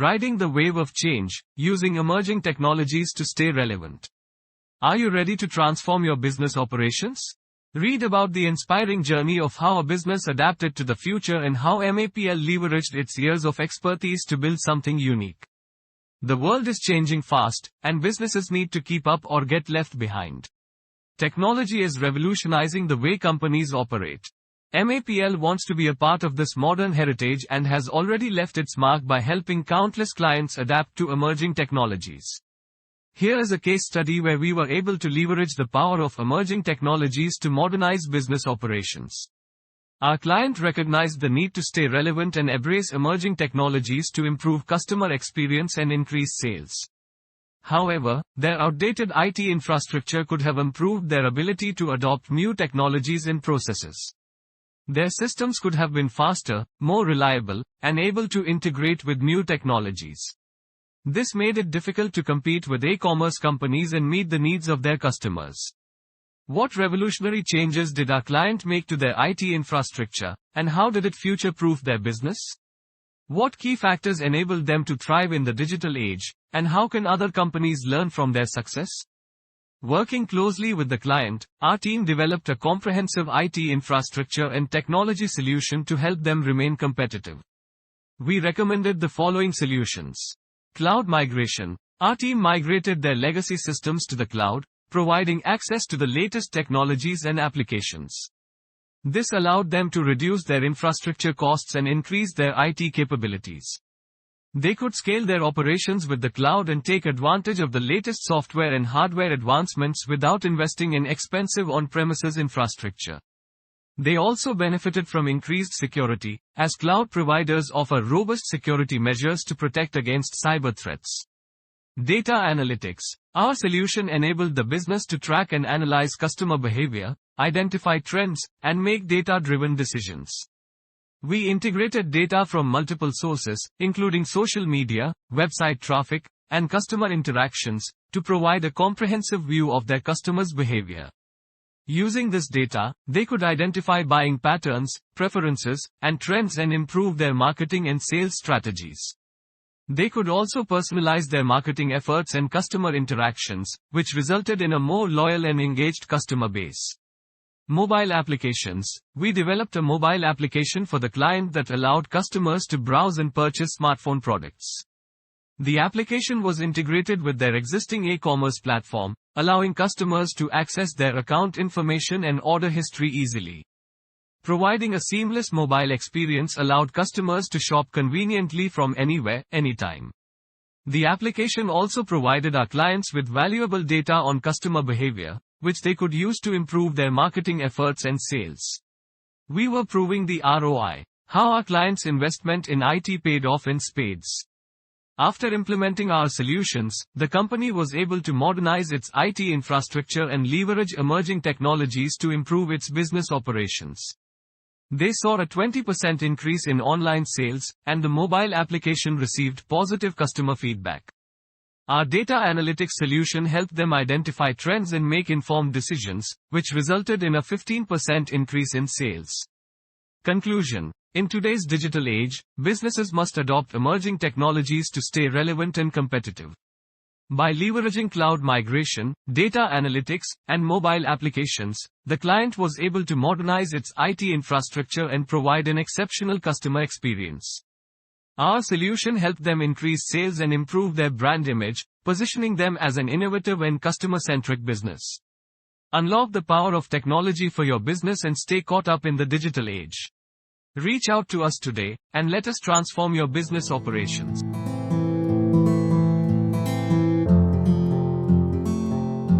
Riding the wave of change, using emerging technologies to stay relevant. Are you ready to transform your business operations? Read about the inspiring journey of how a business adapted to the future and how MAPL leveraged its years of expertise to build something unique. The world is changing fast, and businesses need to keep up or get left behind. Technology is revolutionizing the way companies operate. MAPL wants to be a part of this modern heritage and has already left its mark by helping countless clients adapt to emerging technologies. Here is a case study where we were able to leverage the power of emerging technologies to modernize business operations. Our client recognized the need to stay relevant and embrace emerging technologies to improve customer experience and increase sales. However, their outdated IT infrastructure could have improved their ability to adopt new technologies and processes. Their systems could have been faster, more reliable, and able to integrate with new technologies. This made it difficult to compete with e-commerce companies and meet the needs of their customers. What revolutionary changes did our client make to their IT infrastructure, and how did it future-proof their business? What key factors enabled them to thrive in the digital age, and how can other companies learn from their success? Working closely with the client, our team developed a comprehensive IT infrastructure and technology solution to help them remain competitive. We recommended the following solutions. Cloud migration. Our team migrated their legacy systems to the cloud, providing access to the latest technologies and applications. This allowed them to reduce their infrastructure costs and increase their IT capabilities. They could scale their operations with the cloud and take advantage of the latest software and hardware advancements without investing in expensive on-premises infrastructure. They also benefited from increased security, as cloud providers offer robust security measures to protect against cyber threats. Data analytics. Our solution enabled the business to track and analyze customer behavior, identify trends, and make data-driven decisions. We integrated data from multiple sources, including social media, website traffic, and customer interactions, to provide a comprehensive view of their customers' behavior. Using this data, they could identify buying patterns, preferences, and trends and improve their marketing and sales strategies. They could also personalize their marketing efforts and customer interactions, which resulted in a more loyal and engaged customer base. Mobile applications. We developed a mobile application for the client that allowed customers to browse and purchase smartphone products. The application was integrated with their existing e-commerce platform, allowing customers to access their account information and order history easily. Providing a seamless mobile experience allowed customers to shop conveniently from anywhere, anytime. The application also provided our clients with valuable data on customer behavior, which they could use to improve their marketing efforts and sales. We were proving the ROI. How our clients' investment in IT paid off in spades. After implementing our solutions, the company was able to modernize its IT infrastructure and leverage emerging technologies to improve its business operations. They saw a 20% increase in online sales, and the mobile application received positive customer feedback. Our data analytics solution helped them identify trends and make informed decisions, which resulted in a 15% increase in sales. Conclusion. In today's digital age, businesses must adopt emerging technologies to stay relevant and competitive. By leveraging cloud migration, data analytics, and mobile applications, the client was able to modernize its IT infrastructure and provide an exceptional customer experience. Our solution helped them increase sales and improve their brand image, positioning them as an innovative and customer-centric business. Unlock the power of technology for your business and stay caught up in the digital age. Reach out to us today, and let us transform your business operations.